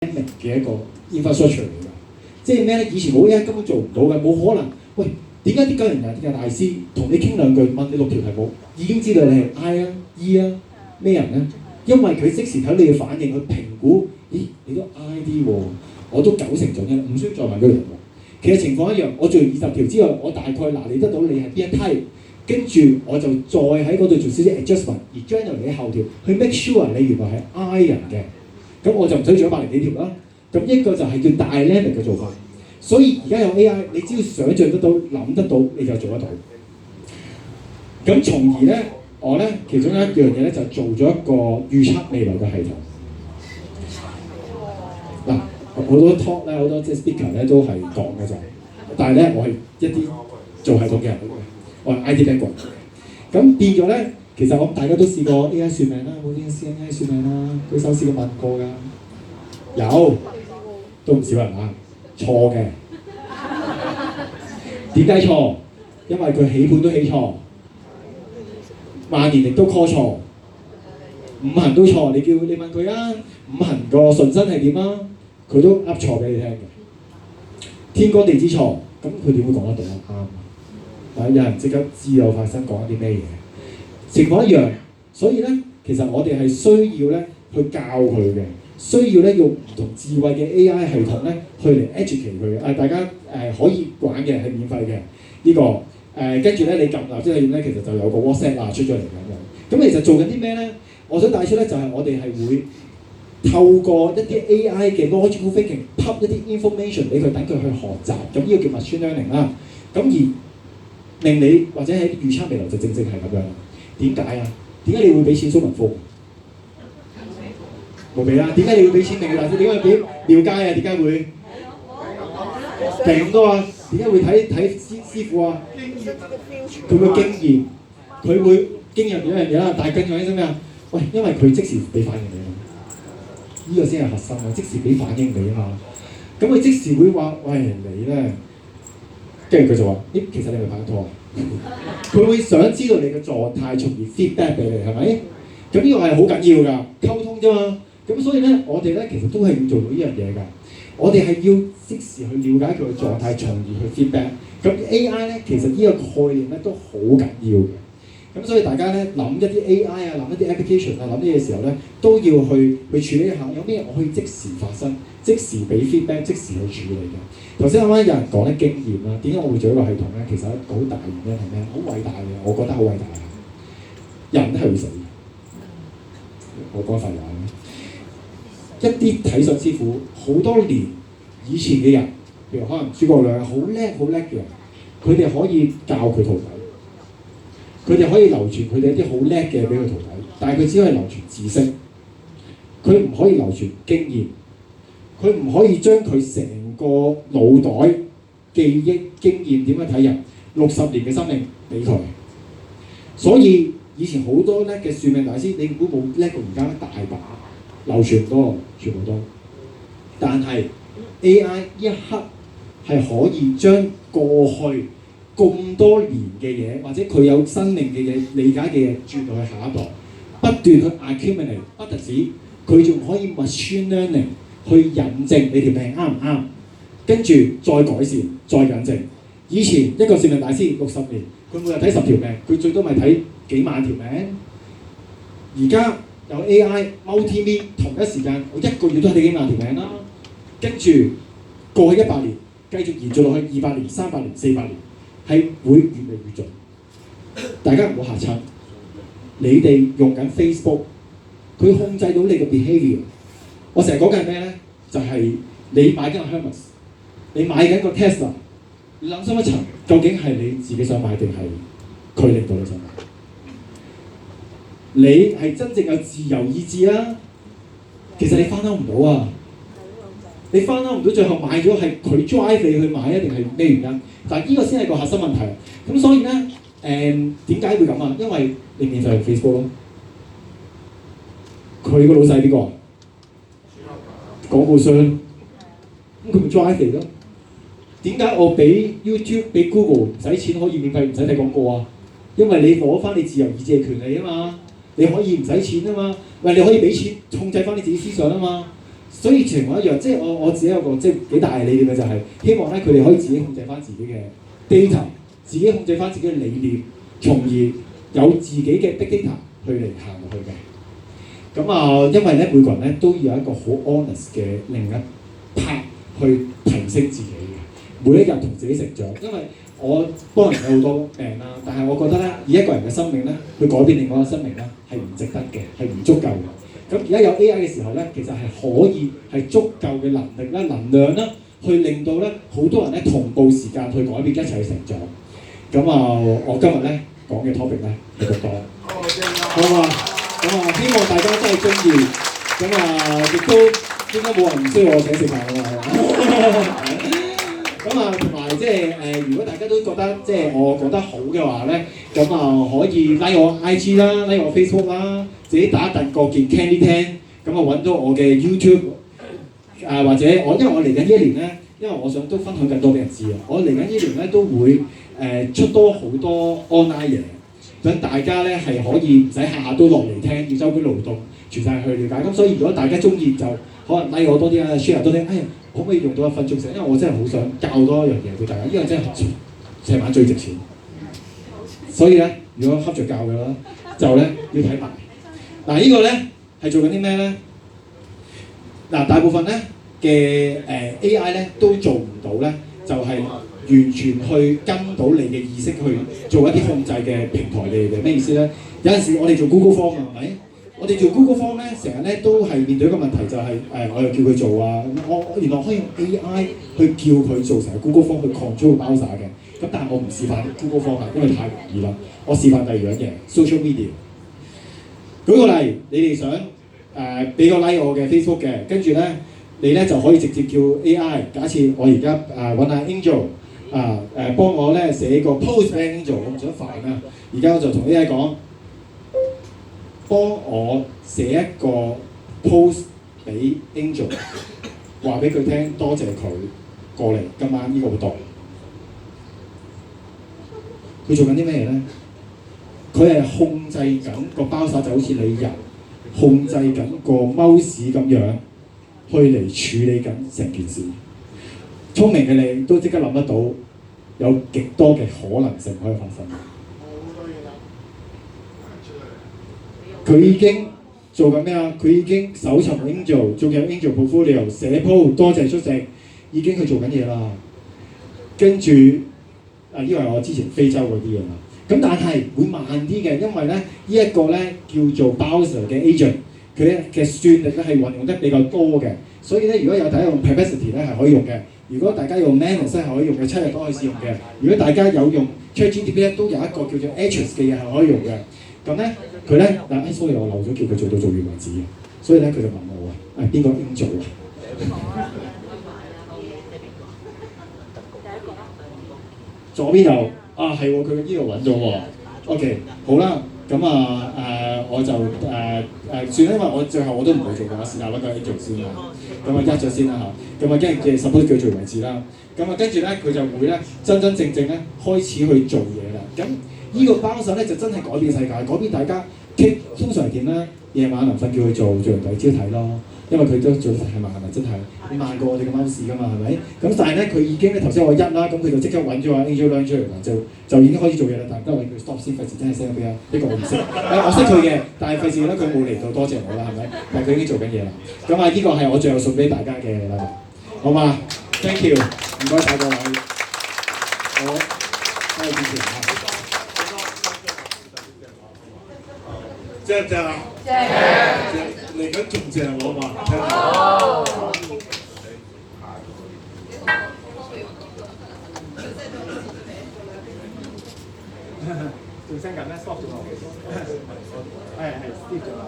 嘅一個 infrastructure 嚟㗎。即係咩咧？以前冇 AI 根本做唔到嘅，冇可能。喂，點解啲九人嘅大師同你傾兩句，問你6條題目，已經知道你係 I 啊、E 啊咩人咧？因為佢即時睇你嘅反應去評估，咦，你都 I 啲喎，我都90準嘅，唔需要再問嗰條題目。其實情況一樣，我做完20條之後，我大概拿捏得到你係邊一梯，跟住我就再喺嗰度做少少 adjustment，而 generate 你後條去 make sure 你原來係 I 人嘅，咁我就唔使做100幾條啦。咁一個就係叫 dynamic 嘅做法。所以而家有 AI，你只要想像得到、諗得到，你就做得到。咁從而咧，我咧其中一樣嘢咧就做咗一個預測未來嘅系統。嗱，好多 talk 咧，好多即係 speaker 咧都係講嘅就係，但係咧我係一啲做系統嘅人嚟嘅，我係 IT background。咁變咗咧，其實我大家都試過 AI 算命啦，冇啲試 AI 算命啦，舉手試過問過㗎，有，都唔少人啊。錯嘅，點解錯？因為佢起盤都起錯，萬年曆都 call 錯，五行都錯。你問佢啊，五行個順身係點啊？佢都噏錯俾你聽嘅。天干地支錯，咁佢點會講得到啊？啱啊！有人即刻知有發生講啲咩嘢，情況一樣。所以咧，其實我哋係需要咧去教佢嘅。需要咧用唔同智慧嘅 AI 系統咧，去嚟 educate 佢嘅。大家可以玩嘅係免費嘅呢個跟住咧你撳立即係咧，其實就有個 WhatsApp 出咗嚟咁樣。咁其實做緊啲咩咧？我想帶出咧就係我哋係會透過一啲 AI 嘅 logical thinking， pop 一啲 information 俾佢，等佢去學習。咁呢個叫 machine learning 啦。咁而令你或者喺預測未來就正係咁樣。點解啊？點解你會俾錢蘇文峰？冇俾啦，點解你要俾錢明嘅大師？點解要俾廟街啊？點解會平咁多啊？點解會睇師傅啊？佢個經驗，佢會經驗一樣嘢啦。但係更重要係咩啊？喂，因為佢即時俾反應你啊，呢個先係核心啊！即時俾反應你啊嘛。咁佢即時會話：喂，你咧，跟住佢就話：咦，其實你係咪拍拖啊？佢會想知道你嘅狀態，從而 feedback 俾你，係咪？咁呢個係好緊要㗎，溝通啫嘛。咁所以咧，我哋咧其實都係要做到呢樣嘢㗎。我哋係要即時去了解佢嘅狀態，從而去 feedback。咁 AI 咧，其實呢個概念咧都好緊要嘅。咁所以大家咧諗一啲 AI 啊，諗一啲 application 啊，諗啲嘢嘅時候咧，都要去處理一下，有咩我可以即時發生，即時俾 feedback， 即時去處理嘅。頭先啱啱有人講咧經驗啦，點解我會做一個系統咧？其實好大原因係咩？好偉大嘅，我覺得好偉大嘅。人係會死，我講廢話。一啲睇相師傅好多年以前嘅人，譬如可能諸葛亮好叻嘅人，佢哋可以教佢徒弟，佢哋可以流傳佢哋一啲好叻嘅俾佢徒弟，但係佢只可以流傳知識，佢唔可以流傳經驗，佢唔可以將佢成個腦袋記憶經驗點樣睇人60年嘅生命俾佢。所以以前好多叻嘅算命大師，你估冇叻過而家大把。流傳多，全部都，但係 AI 一刻係可以將過去咁多年嘅嘢，或者佢有生命嘅嘢、理解嘅嘢轉到去下一代，不斷去 accumulate， 不特止，佢仲可以 machine learning 去引證你條命啱唔啱，跟住再改善、再引證。以前一個算命大師60年，佢每日睇10條命，佢最多咪睇幾萬條命。而家有 AI multi-me 同一時間，我1個月都睇幾萬條命啦。跟住過去100年，繼續延續落去200年、300年、400年，係會越嚟越準。大家唔好嚇親，你哋用緊 Facebook， 佢控制到你嘅 behaviour。我成日講緊係咩咧？就係你買緊個 Hermes， 你買緊個 Tesla， 你諗深一層，究竟係你自己想買定係佢令到你想買？你係真正有自由意志啊！其實你翻兜唔到啊！你翻兜唔到，最後買咗係佢 drive 你去買啊，定係咩原因？但係呢個先係個核心問題。咁所以咧，點解會咁啊？因為你免費用 Facebook 咯。佢個老細邊個啊？廣告商。咁佢咪 drive 你咯？點解我俾 YouTube、俾 Google 唔使錢可以免費唔使睇廣告啊？因為你攞翻你自由意志嘅權利啊嘛。你可以唔使錢啊嘛，喂，你可以俾錢控制翻你自己思想啊嘛。所以情況一樣，即係我自己有個即係幾大嘅理念嘅就係希望咧佢哋可以自己控制翻自己嘅 data， 自己控制翻自己嘅理念，從而有自己嘅 big data 去嚟行落去嘅。咁因為咧每個人咧都要有一個好 honest 嘅另一 part 去提升自己嘅，每一日同自己成長。因為我幫人有好多病啦，但係我覺得咧以一個人嘅生命咧去改變另外一個生命咧係唔值得嘅，係唔足夠嘅。咁而家有 AI 嘅時候咧，其實係可以係足夠嘅能力啦、能量啦，去令到咧好多人咧同步時間去改變，一齊去成長。咁我今日咧講嘅 topic 咧係咁多，好嘛？咁希望大家真係中意。咁亦都應該冇人唔需要我請食飯㗎嘛，係嘛？咁同埋即係如果大家都覺得即係我講得好嘅話咧，咁可以 like 我 IG 啦，like 我 Facebook 啦，自己打個件 Candy 聽，咁揾到我嘅 YouTube 或者因為我嚟緊呢一年咧，因為我想都分享更多俾人知啊，我嚟緊呢一年咧都會出多好多 online 嘢，等大家咧係可以唔使下下都落嚟聽，要周邊勞動，全晒去了解。咁所以如果大家中意就可能 like 我多啲啦 ，share 多啲。可唔可以用到1分鐘時？因為我真係好想教多一樣嘢俾大家，呢樣真係成晚最值錢。所以咧，如果恰着教嘅話，就咧要睇埋。嗱，呢個咧係做緊啲咩咧？嗱，大部分咧嘅AI 咧都做唔到咧，就係完全去跟到你嘅意識去做一啲控制嘅平台嚟嘅。咩意思咧？有陣時我哋做 Google Form 啊，係咪？我哋做 Google Form 咧，成日咧都係面對一個問題，就係我又叫佢做啊，我原來可以用 AI 去叫佢做成個 Google Form 去 control browser 嘅。咁但係我唔示範 Google Form 啊，因為太容易啦。我示範第二樣嘢 social media。舉個例，你哋想俾個 like 我嘅 Facebook 嘅，跟住咧你咧就可以直接叫 AI。假設我而家揾下 Angel 幫我咧寫個 post 俾 Angel， 我唔想煩啊。而家我就同 AI 講。幫我寫一個 post 俾 Angel， 話俾佢聽，多謝佢過嚟今晚呢個活動。佢做緊啲咩咧？佢係控制緊個包撒，就好似你人控制緊個 mouse 咁樣，去嚟處理緊成件事。聰明嘅你都即刻諗得到，有極多嘅可能性可以發生。佢已經做緊咩啊？佢已經搜尋 Angel， 仲有 Angel portfolio 寫 post 多謝出席，已經去做緊嘢啦。跟住呢個係我之前非洲嗰啲嘢啦。咁但係會慢啲嘅，因為咧呢一個咧叫做 browser 嘅 agent， 佢嘅算力咧係運用得比較多嘅。所以咧如果有大家用 Perplexity 咧係可以用嘅。如果大家用 Manus 係可以用嘅，7日都可以試用嘅。如果大家有用 ChatGPT 咧，都有一個叫做 Atlas 嘅嘢係可以用嘅。咁咧佢咧sorry 我漏咗叫佢做到做完為止嘅，所以咧佢就問我邊個應做啊？左邊有係喎，佢呢度揾咗喎。OK 好啦，咁我就算啦，因為我最後我都唔會做嘅，我試下揾個 Angel 先啦。咁一咗先啦嚇，咁跟住suppose 叫做為止啦。咁跟住咧佢就會咧真真正正咧開始去做嘢啦。咁呢個幫手咧就真係改變世界，改變大家。通常係點咧？夜晚臨瞓叫佢做完第二朝睇咯，因為佢都做得係慢啊，真係慢過我哋嘅 mouse 噶嘛，係咪？咁但係咧佢已經咧頭先我1啦，咁佢就即刻揾咗阿 Angel 出嚟啦，就已經開始做嘢啦。但係都揾佢 stop 先，費事真係 send 俾啊！呢個我唔識，我識佢嘅，但係費事咧佢冇嚟到多謝我啦，係咪？但係佢已經做緊嘢啦。咁呢個係我最後送俾大家嘅禮物，好嘛 ？Thank you， 唔該晒各位，好，多謝支持啊！正唔正啊？正！嚟緊仲正我嘛？好。仲升緊咩 ？stop 咗我。係 skip 咗啦。